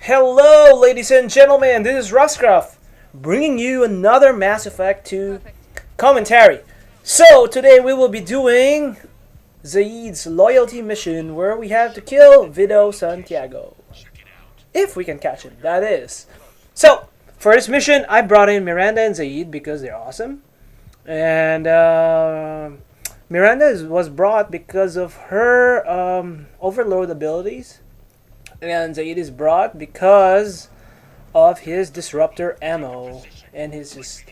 Hello, ladies and gentlemen, this is Roscroft, bringing you another Mass Effect 2 commentary. So, today we will be doing Zaeed's loyalty mission where we have to kill Vido Santiago. If we can catch him, that is. So, for this mission, I brought in Miranda and Zaeed because they're awesome. And Miranda was brought because of her overload abilities. And Zaeed is brought because of his disruptor ammo and he's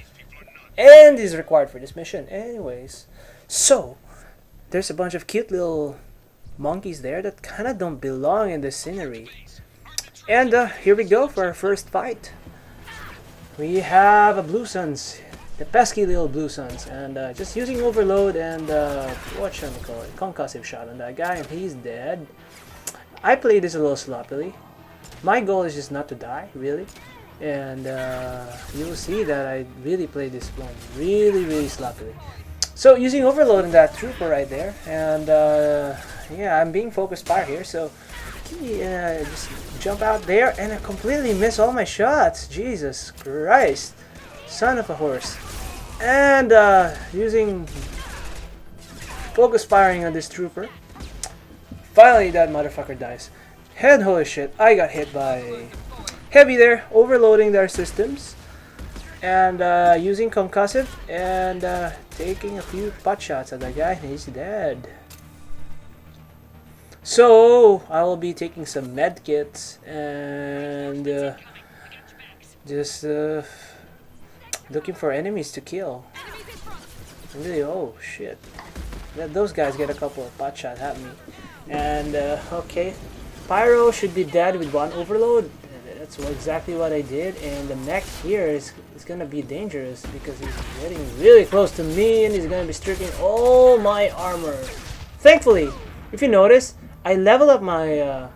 required for this mission. Anyways, so there's a bunch of cute little monkeys there that kind of don't belong in the scenery. And here we go for our first fight. We have a Blue Suns, the pesky little Blue Suns, and just using overload and what shall we call it, concussive shot on that guy, and he's dead. I played this a little sloppily. My goal is just not to die, really. And you will see that I really played this one really sloppily. So using overload on that trooper right there, and yeah, I'm being focused fire here, so just jump out there, and I completely miss all my shots. Jesus Christ, son of a horse. And using focus firing on this trooper. Finally, that motherfucker dies. And holy shit, I got hit by Heavy there, overloading their systems. And using concussive and taking a few pot shots at that guy, and he's dead. So, I will be taking some med kits and just looking for enemies to kill. Really, oh shit. Those guys get a couple of pot shots at me. And okay, Pyro should be dead with one overload. That's exactly what I did. And the mech here is gonna be dangerous because he's getting really close to me and he's gonna be stripping all my armor. Thankfully, if you notice, I level up my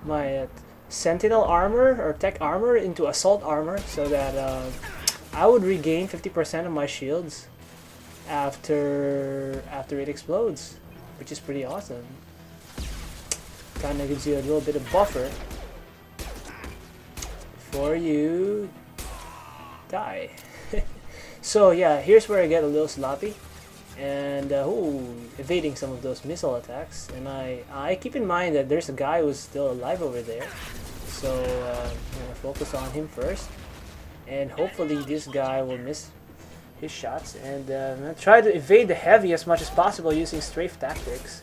my Sentinel armor or tech armor into assault armor so that I would regain 50% of my shields after it explodes, which is pretty awesome. Kind of gives you a little bit of buffer before you die. So yeah, here's where I get a little sloppy and evading some of those missile attacks. And I keep in mind that there's a guy who's still alive over there, so I'm gonna focus on him first, and hopefully this guy will miss his shots. And I'm gonna try to evade the heavy as much as possible using strafe tactics.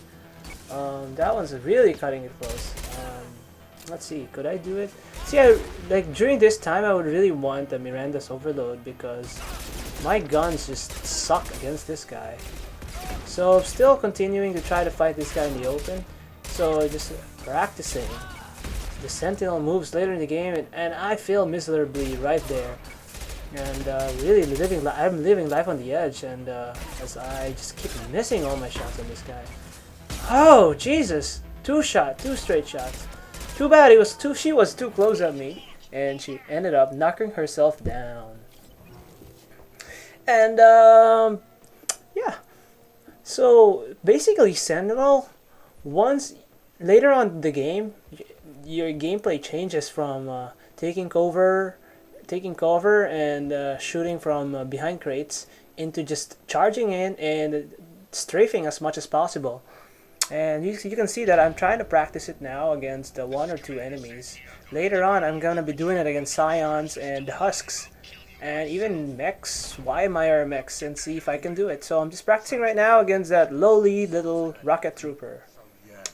That one's really cutting it close. Let's see, could I do it? See, like during this time, I would really want the Miranda's overload because my guns just suck against this guy. So I'm still continuing to try to fight this guy in the open. So just practicing the Sentinel moves later in the game, and I fail miserably right there. And really I'm living life on the edge, and as I just keep missing all my shots on this guy. Oh Jesus! Two straight shots. Too bad she was too close at me, and she ended up knocking herself down. And yeah. So basically, Sentinel, once later on in the game, your gameplay changes from taking cover and shooting from behind crates into just charging in and strafing as much as possible. And you can see that I'm trying to practice it now against one or two enemies. Later on, I'm going to be doing it against Scions and Husks. And even mechs, Weimar mechs, and see if I can do it. So I'm just practicing right now against that lowly little rocket trooper.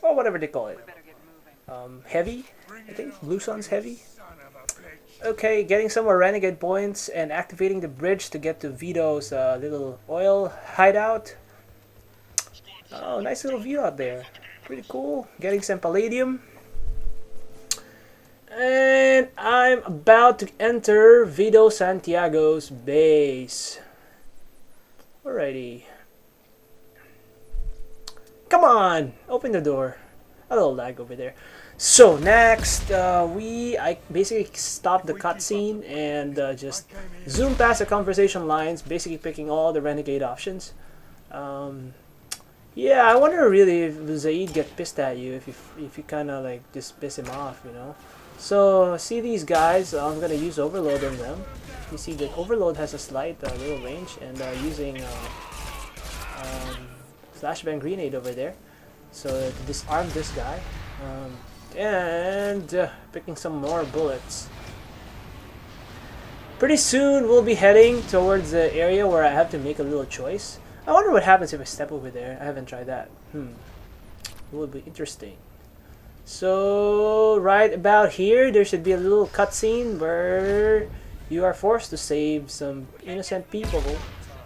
Or whatever they call it. Heavy? I think Blue Sun's Heavy? Okay, getting some more renegade points and activating the bridge to get to Vito's little oil hideout. Oh, nice little view out there. Pretty cool. Getting some palladium. And I'm about to enter Vido Santiago's base. Alrighty. Come on! Open the door. A little lag over there. So next, I basically stopped the cutscene and just zoom past the conversation lines, basically picking all the renegade options. Yeah, I wonder really if Zaeed get pissed at you if you kind of like just piss him off, you know. So see these guys, I'm gonna use overload on them. You see that overload has a slight little range, and using flashbang grenade over there, so to disarm this guy, and picking some more bullets. Pretty soon we'll be heading towards the area where I have to make a little choice. I wonder what happens if I step over there. I haven't tried that. It will be interesting. So right about here there should be a little cutscene where you are forced to save some innocent people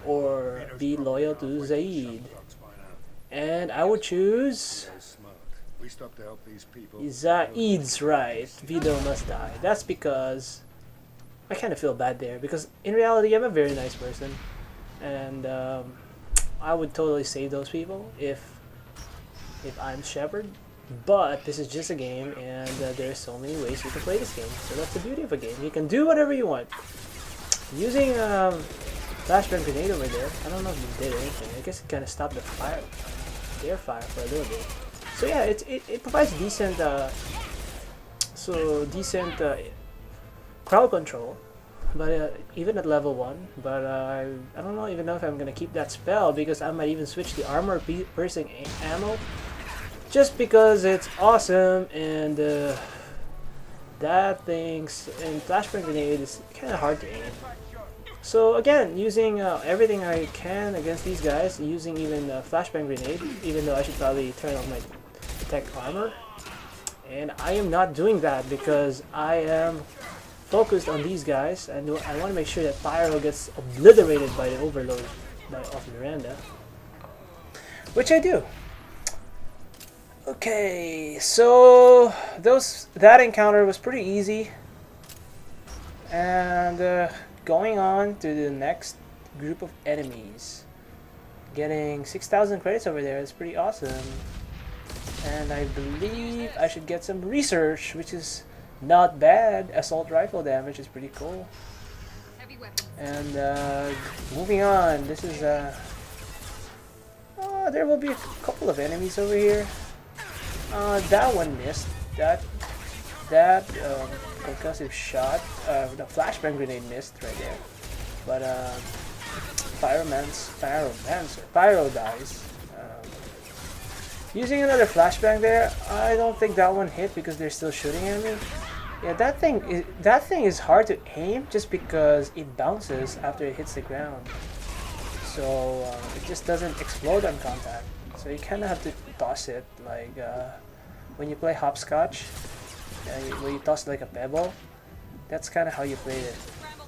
or be loyal to Zaeed. And I would choose Zaeed's right. Vito must die. That's because I kind of feel bad there, because in reality I'm a very nice person, and I would totally save those people if I'm Shepard. But this is just a game, and there's so many ways you can play this game. So that's the beauty of a game. You can do whatever you want. Using flashbang grenade over there, I don't know if you did anything. I guess it kind of stopped the fire, their fire for a little bit. So yeah, it provides decent crowd control, but even at level 1. But I don't know even know if I'm gonna keep that spell, because I might even switch the armor piercing ammo, just because it's awesome, and that thing's and flashbang grenade is kind of hard to aim. So again, using everything I can against these guys, using even flashbang grenade, even though I should probably turn on my tech armor, and I am not doing that because I am focused on these guys, and I want to make sure that Pyro gets obliterated by the overload of Miranda, which I do. Okay, so that encounter was pretty easy, and going on to the next group of enemies. Getting 6,000 credits over there is pretty awesome, and I believe I should get some research, which is not bad. Assault rifle damage is pretty cool. And moving on, this is there will be a couple of enemies over here. That one missed. That concussive shot, the flashbang grenade missed right there. But Pyro dies. Using another flashbang there, I don't think that one hit because they're still shooting at me. Yeah, that thing is hard to aim just because it bounces after it hits the ground. So it just doesn't explode on contact. So you kind of have to toss it like when you play hopscotch, where you toss like a pebble. That's kind of how you play it.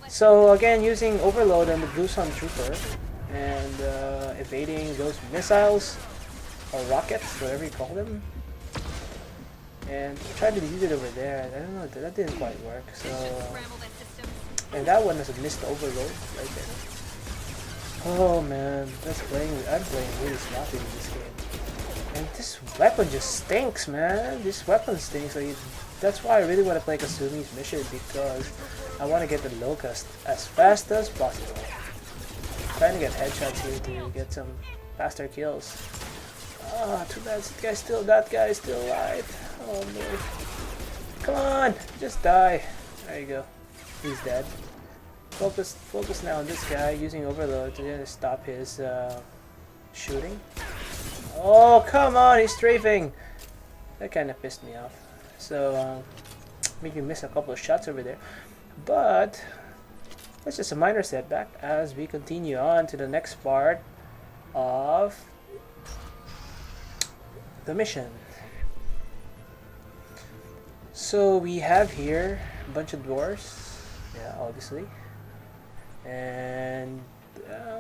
So again, using overload on the Blue Sun Trooper and evading those missiles or rockets, whatever you call them, and try to use it over there. I don't know, that didn't quite work. So and that one was a missed overload right there. Oh man, I'm playing really sloppy in this game. And this weapon just stinks, man. This weapon stinks. So that's why I really want to play Kasumi's mission, because I want to get the Locust as fast as possible. I'm trying to get headshots here to get some faster kills. Ah, too bad that guy is still alive. Oh boy. Come on, just die. There you go. He's dead. Focus now on this guy, using overload to stop his shooting. Oh, come on, he's strafing. That kind of pissed me off. So, made me miss a couple of shots over there. But, that's just a minor setback as we continue on to the next part of the mission. So, we have here a bunch of dwarves. Yeah, obviously. And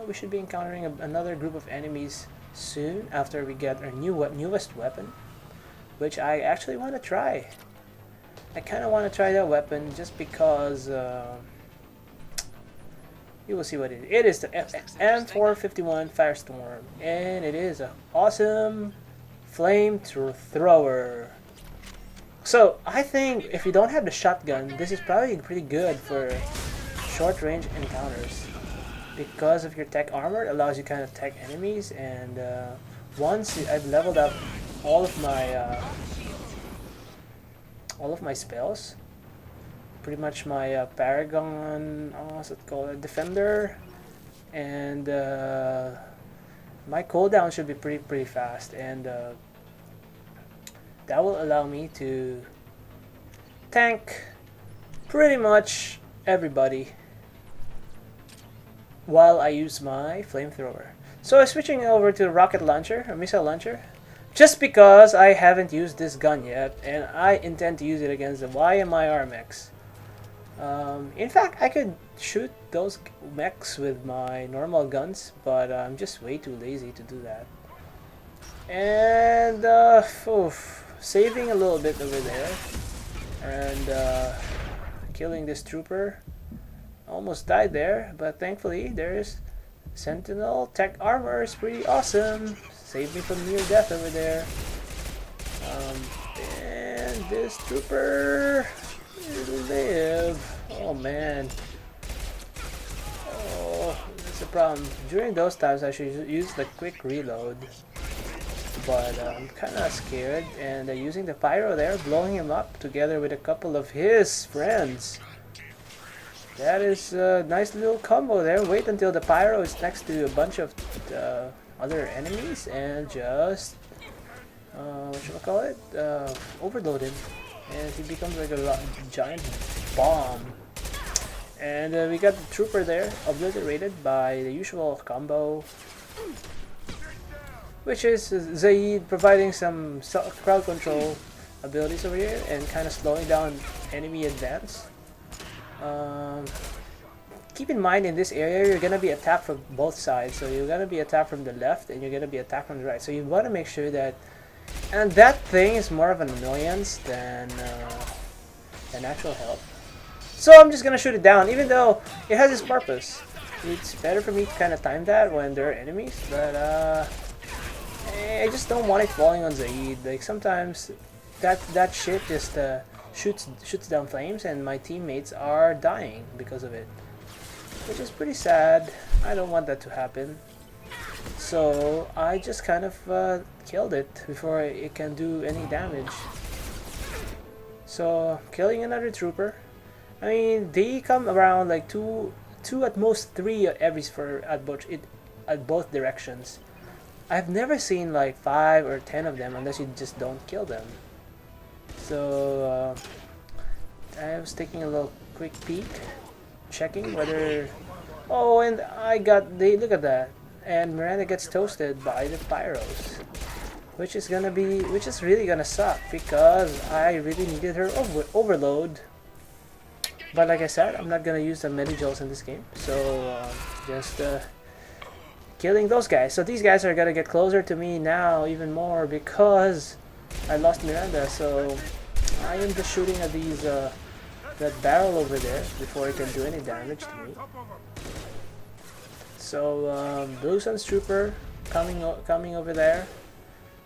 we should be encountering another group of enemies soon after we get our newest weapon, which I actually want to try. I kind of want to try that weapon just because you will see what it is. It is the M451 Firestorm, and it is an awesome flamethrower. So I think if you don't have the shotgun, this is probably pretty good for short range encounters, because of your tech armor. It allows you kind of tech enemies, and once I've leveled up all of my spells, pretty much my Paragon, what's it called, Defender, and my cooldown should be pretty fast, and that will allow me to tank pretty much everybody while I use my flamethrower. So I'm switching over to rocket launcher, or missile launcher, just because I haven't used this gun yet, and I intend to use it against the YMIR mechs. In fact, I could shoot those mechs with my normal guns, but I'm just way too lazy to do that. And saving a little bit over there, and killing this trooper. Almost died there, but thankfully there's Sentinel. Tech armor is pretty awesome. Saved me from near death over there. And this trooper live. Oh man. Oh, that's a problem. During those times I should use the quick reload. But I'm kind of scared, and using the pyro there, blowing him up together with a couple of his friends. That is a nice little combo there. Wait until the pyro is next to a bunch of other enemies and just overload him, and he becomes like a giant bomb. And we got the trooper there obliterated by the usual combo, which is Zaeed providing some crowd control abilities over here and kind of slowing down enemy advance. Keep in mind, in this area you're gonna be attacked from both sides, so you're gonna be attacked from the left and you're gonna be attacked from the right, so you want to make sure that, and that thing is more of an annoyance than actual help. So I'm just gonna shoot it down, even though it has its purpose. It's better for me to kind of time that when there are enemies, but I just don't want it falling on Zaeed. Like sometimes that shit just shoots down flames, and my teammates are dying because of it, which is pretty sad. I don't want that to happen, so I just kind of killed it before it can do any damage. So killing another trooper. I mean, they come around like two at most three at both directions. I've never seen like 5 or 10 of them unless you just don't kill them. So I was taking a little quick peek, checking whether. Oh, and look at that, and Miranda gets toasted by the pyros, which is really gonna suck because I really needed her overload. But like I said, I'm not gonna use the medi-jols in this game, so just killing those guys. So these guys are gonna get closer to me now even more because I lost Miranda. So I am just shooting at these that barrel over there before it can do any damage to me. So Blue Sun's trooper coming over there,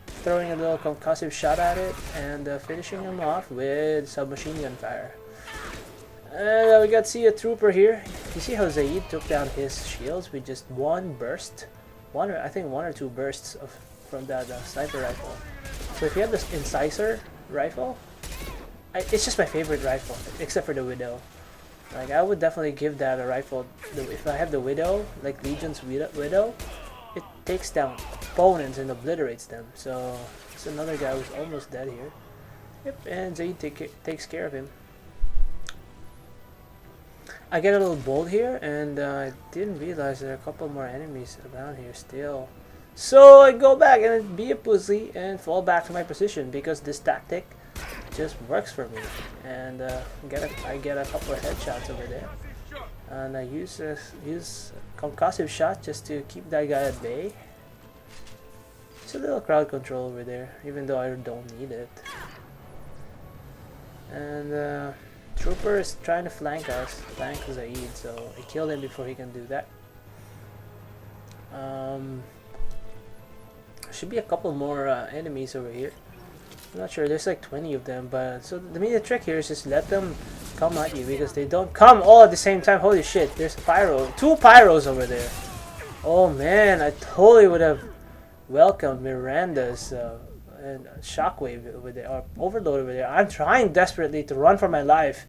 throwing a little concussive shot at it and finishing him off with submachine gun fire. And we got to see a trooper here. You see how Zaeed took down his shields with just one burst? I think one or two bursts from that sniper rifle. So if you have this Incisor rifle, it's just my favorite rifle, except for the Widow. Like, I would definitely give that a rifle. If I have the Widow, like Legion's Widow, it takes down opponents and obliterates them. So it's another guy who's almost dead here. Yep, and Zaeed takes care of him. I get a little bold here, and I didn't realize there are a couple more enemies around here still. So I go back and be a pussy and fall back to my position because this tactic just works for me. And I get a couple of headshots over there, and I use concussive shot just to keep that guy at bay. It's a little crowd control over there, even though I don't need it. And Trooper is trying to flank Zaeed, so I killed him before he can do that. Should be a couple more enemies over here. I'm not sure, there's like 20 of them, but so the trick here is just let them come at you because they don't come all at the same time. Holy shit, there's two pyros over there. Oh man, I totally would have welcomed Miranda's and Shockwave over there, or Overload over there. I'm trying desperately to run for my life